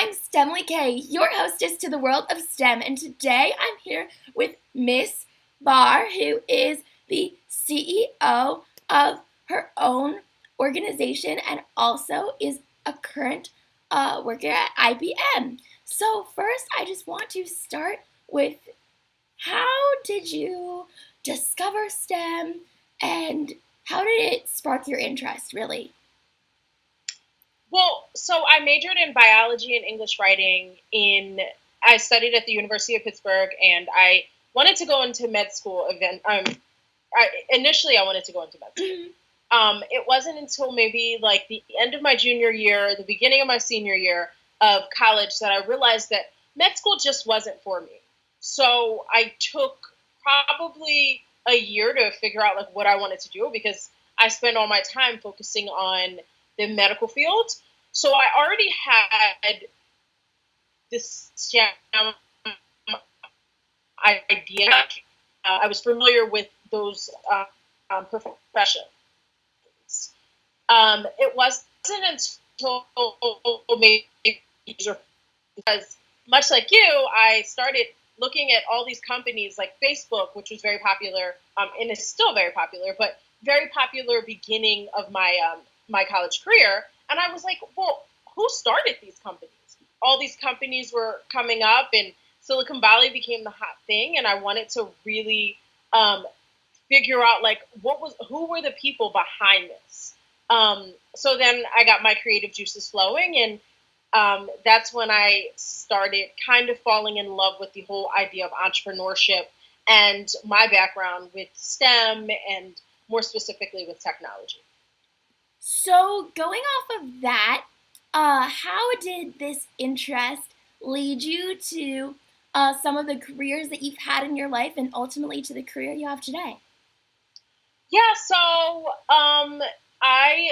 I'm STEMilyK, your hostess to the world of STEM, and today I'm here with Miss Barr, who is the CEO of her own organization and also is a current worker at IBM. So first, I just want to start with how did you discover STEM and how did it spark your interest, really? Well, so I majored in biology and English writing I studied at the University of Pittsburgh, and I wanted to go into med school initially I wanted to go into med school. It wasn't until maybe like the end of my junior year, the beginning of my senior year of college that I realized that med school just wasn't for me. So I took probably a year to figure out like what I wanted to do because I spent all my time focusing on the medical field. So I already had this idea. I was familiar with those professions. It wasn't until maybe because much like you, I started looking at all these companies like Facebook, which was very popular, and is still very popular, but very popular beginning of my college career. And I was like, well, who started these companies? All these companies were coming up, and Silicon Valley became the hot thing. And I wanted to really figure out like who were the people behind this. So then I got my creative juices flowing, and that's when I started kind of falling in love with the whole idea of entrepreneurship and my background with STEM and more specifically with technology. So going off of that, how did this interest lead you to some of the careers that you've had in your life and ultimately to the career you have today? Yeah, so I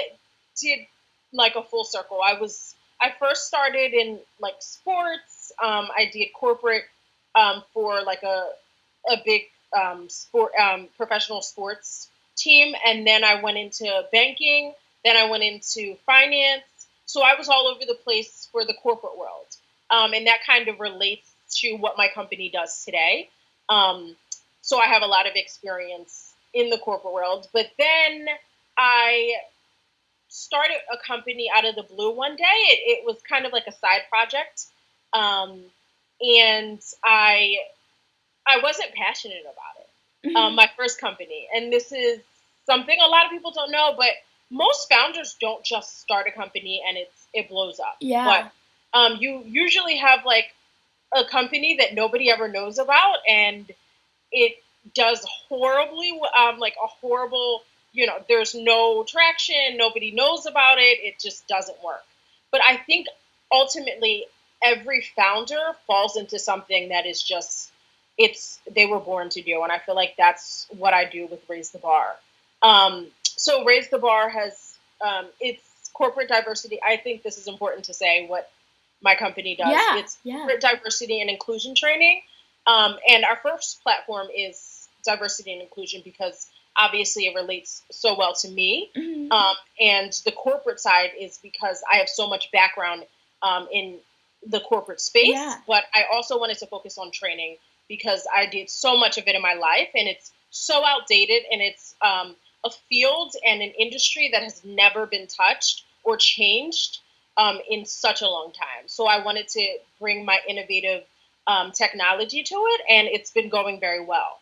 did like a full circle. I first started in like sports. I did corporate for like a big professional sports team, and then I went into banking. Then I went into finance. So I was all over the place for the corporate world, and that kind of relates to what my company does today. So I have a lot of experience in the corporate world, but then I started a company out of the blue one day. It was kind of like a side project, and I wasn't passionate about it. My first company, and this is something a lot of people don't know, but most founders don't just start a company and it blows up. Yeah. But you usually have like a company that nobody ever knows about, and it does horribly, like a horrible, there's no traction, nobody knows about it, it just doesn't work. But I think ultimately every founder falls into something that is just, they were born to do. And I feel like that's what I do with Raise the Bar. So Raise the Bar has, it's corporate diversity. I think this is important to say what my company does. It's corporate diversity and inclusion training. And our first platform is diversity and inclusion because obviously it relates so well to me. And the corporate side is because I have so much background in the corporate space, but I also wanted to focus on training because I did so much of it in my life, and it's so outdated, and it's a field and an industry that has never been touched or changed in such a long time. So I wanted to bring my innovative technology to it, and it's been going very well.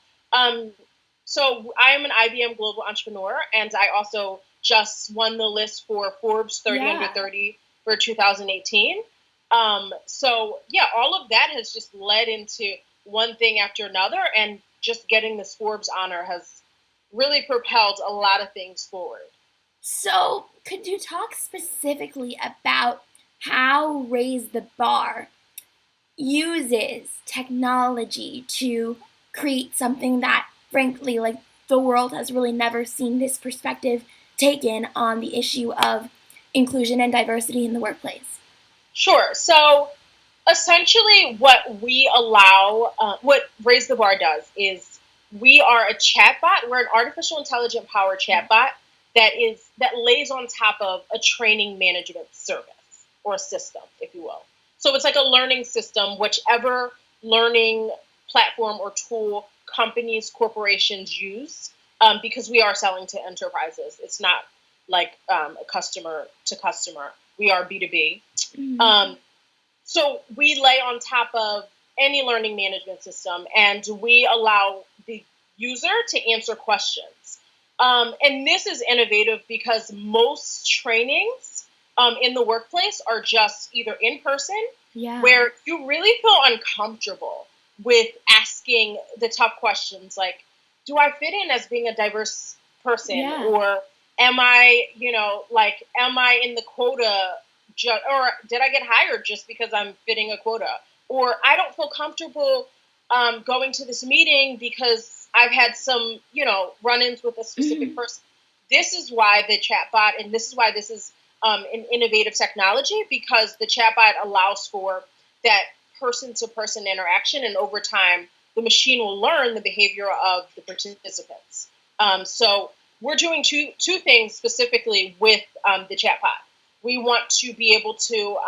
So I am an IBM Global Entrepreneur, and I also just won the list for Forbes 30 Under 30 for 2018. So yeah, all of that has just led into one thing after another, and just getting this Forbes honor has really propelled a lot of things forward. So could you talk specifically about how Raise the Bar uses technology to create something that, frankly, like the world has really never seen this perspective taken on the issue of inclusion and diversity in the workplace? Sure. So essentially what we allow, what Raise the Bar does is we are a chatbot. We're an artificial intelligence powered chatbot that lays on top of a training management service or system, if you will. So it's like a learning system, whichever learning platform or tool companies, corporations use, because we are selling to enterprises. It's not like a customer to customer. We are B2B. Mm-hmm. So we lay on top of any learning management system, and we allow the user to answer questions. And this is innovative because most trainings in the workplace are just either in person, Yeah. where you really feel uncomfortable with asking the tough questions like, do I fit in as being a diverse person? Yeah. Or am I, am I in the quota? Or did I get hired just because I'm fitting a quota? Or I don't feel comfortable going to this meeting because I've had some, run-ins with a specific person. This is why the chatbot, and this is why this is an innovative technology, because the chatbot allows for that person-to-person interaction, and over time, the machine will learn the behavior of the participants. So we're doing two things specifically with the chatbot. We want to be able to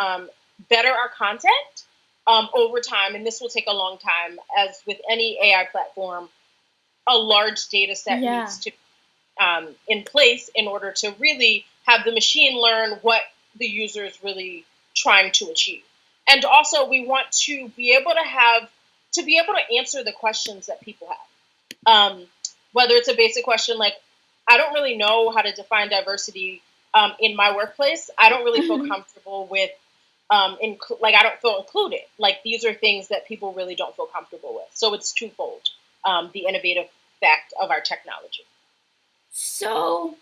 better our content over time, and this will take a long time. As with any AI platform, a large data set needs to in place in order to really have the machine learn what the user is really trying to achieve. And also, we want to be able to answer the questions that people have. Whether it's a basic question like, I don't really know how to define diversity in my workplace. I don't really feel comfortable with, I don't feel included. Like, these are things that people really don't feel comfortable with. So it's twofold, the innovative fact of our technology. So,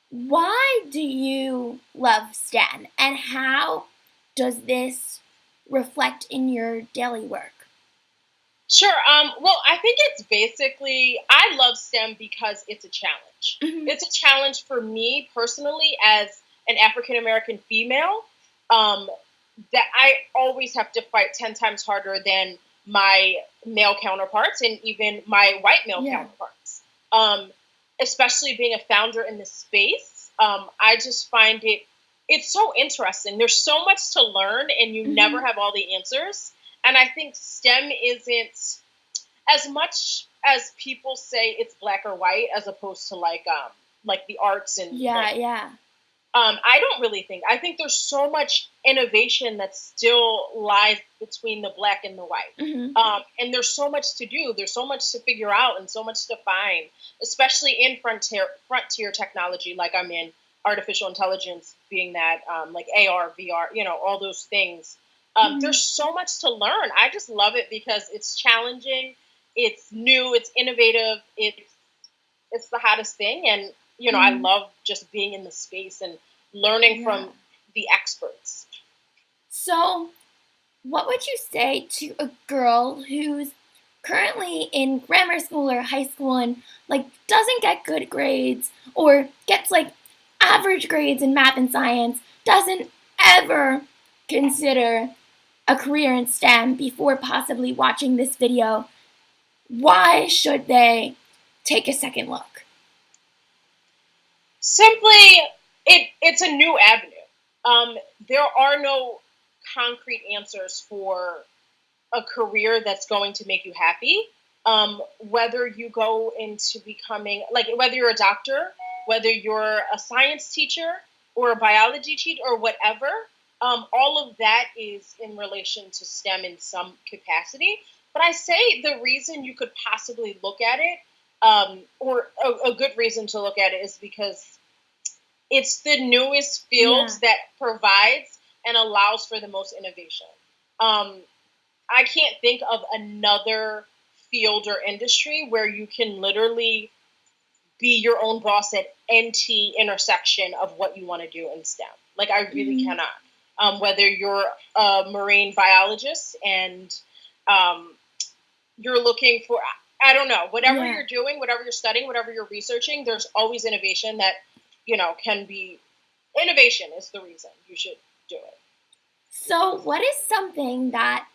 why do you love STEM, and how does this reflect in your daily work? Sure. Well, I think it's basically, I love STEM because it's a challenge. It's a challenge for me personally as an African American female, that I always have to fight 10 times harder than my male counterparts and even my white male counterparts. Especially being a founder in this space, I just find it's so interesting. There's so much to learn, and you never have all the answers. And I think STEM isn't, as much as people say it's black or white, as opposed to like the arts and I don't really think. I think there's so much innovation that still lies between the black and the white. And there's so much to do. There's so much to figure out and so much to find, especially in frontier technology, like I'm in artificial intelligence, being that like AR, VR, all those things. There's so much to learn. I just love it because it's challenging, it's new, it's innovative, it's the hottest thing, and I love just being in the space and learning from the experts. So, what would you say to a girl who's currently in grammar school or high school and doesn't get good grades, or gets average grades in math and science, doesn't ever consider a career in STEM before possibly watching this video? Why should they take a second look? Simply, it's a new avenue. There are no concrete answers for a career that's going to make you happy. Whether you go into becoming, whether you're a doctor, whether you're a science teacher or a biology teacher or whatever, all of that is in relation to STEM in some capacity. But I say the reason you could possibly look at it, or a good reason to look at it, is because it's the newest field that provides and allows for the most innovation. I can't think of another field or industry where you can literally be your own boss at any intersection of what you want to do in STEM. I really cannot. Whether you're a marine biologist and you're looking for, I don't know, whatever you're doing, whatever you're studying, whatever you're researching, there's always innovation that, can be, innovation is the reason you should do it. So what is something that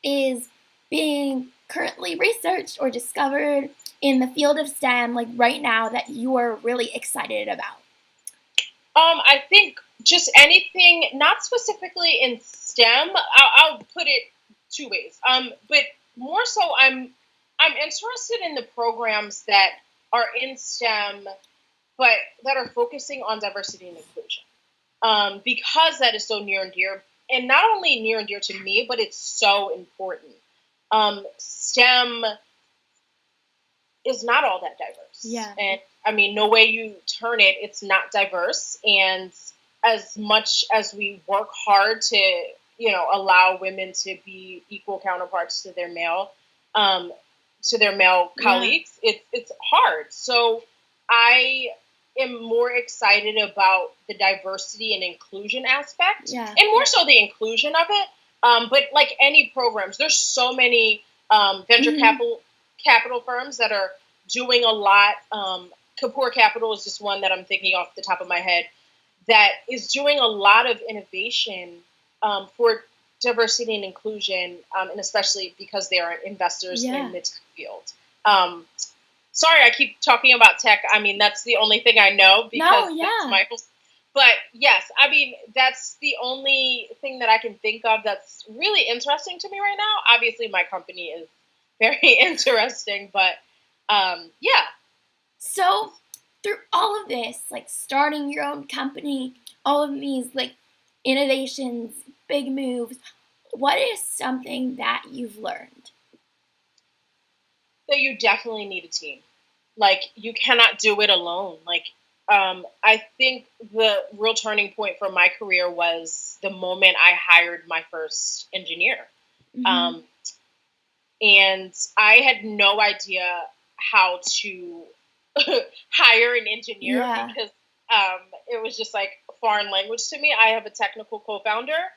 is being currently researched or discovered in the field of STEM right now that you are really excited about? I think just anything, not specifically in STEM. I'll put it two ways. But more so, I'm interested in the programs that are in STEM, but that are focusing on diversity and inclusion, because that is so near and dear, and not only near and dear to me, but it's so important. STEM is not all that diverse. Yeah. And I mean, no way you turn it, it's not diverse. And as much as we work hard to, allow women to be equal counterparts to their male, colleagues, it's hard. So I am more excited about the diversity and inclusion aspect, and more so the inclusion of it. But like any programs, there's so many venture capital firms that are doing a lot. Kapoor Capital is just one that I'm thinking off the top of my head that is doing a lot of innovation for diversity and inclusion, and especially because they are investors in the tech field. Sorry, I keep talking about tech. I mean, that's the only thing I know because that's my whole. But yes, I mean, that's the only thing that I can think of that's really interesting to me right now. Obviously, my company is very interesting, but yeah. So through all of this, like starting your own company, all of these like innovations, big moves, what is something that you've learned? That you definitely need a team. Like, you cannot do it alone. Like, I think the real turning point for my career was the moment I hired my first engineer. And I had no idea how to hire an engineer because it was just like foreign language to me. I have a technical co-founder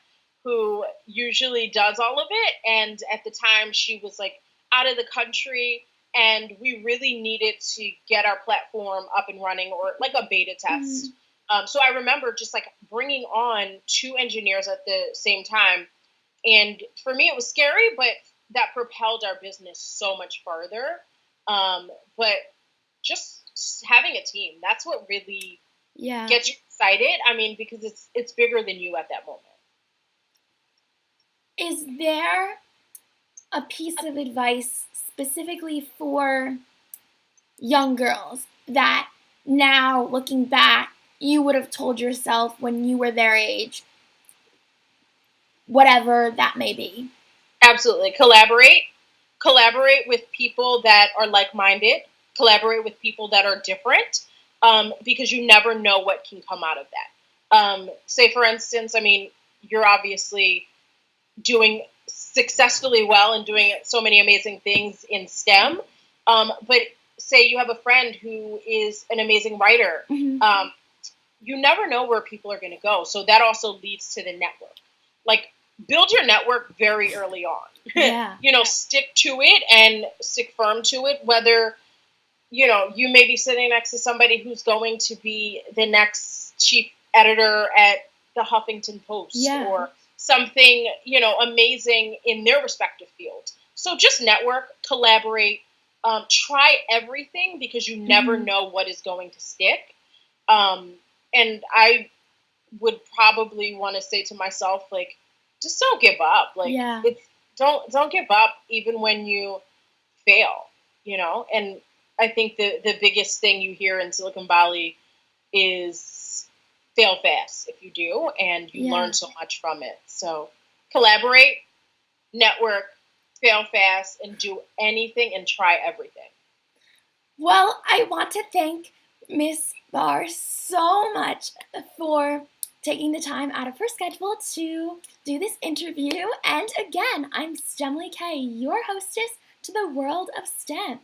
who usually does all of it. And at the time, she was like out of the country. And we really needed to get our platform up and running, or like a beta test. So I remember just like bringing on 2 engineers at the same time. And for me, it was scary, but that propelled our business so much farther. But just having a team, that's what really gets you excited. I mean, because it's bigger than you at that moment. Is there a piece of advice specifically for young girls that now, looking back, you would have told yourself when you were their age, whatever that may be? Absolutely. Collaborate with people that are like-minded, collaborate with people that are different, because you never know what can come out of that. Say, for instance, I mean, you're obviously doing successfully well and doing so many amazing things in STEM. But say you have a friend who is an amazing writer. You never know where people are going to go. So that also leads to the network. Like, build your network very early on. Stick to it and stick firm to it. Whether, you may be sitting next to somebody who's going to be the next chief editor at the Huffington Post or something, amazing in their respective field. So just network, collaborate, try everything because you never know what is going to stick. And I would probably want to say to myself, like, just don't give up. Like, don't give up even when you fail, And I think the biggest thing you hear in Silicon Valley is fail fast if you do, and you learn so much from it. So collaborate, network, fail fast, and do anything and try everything. Well, I want to thank Miss Barr so much for taking the time out of her schedule to do this interview. And again, I'm STEMilyK, your hostess to the world of STEM.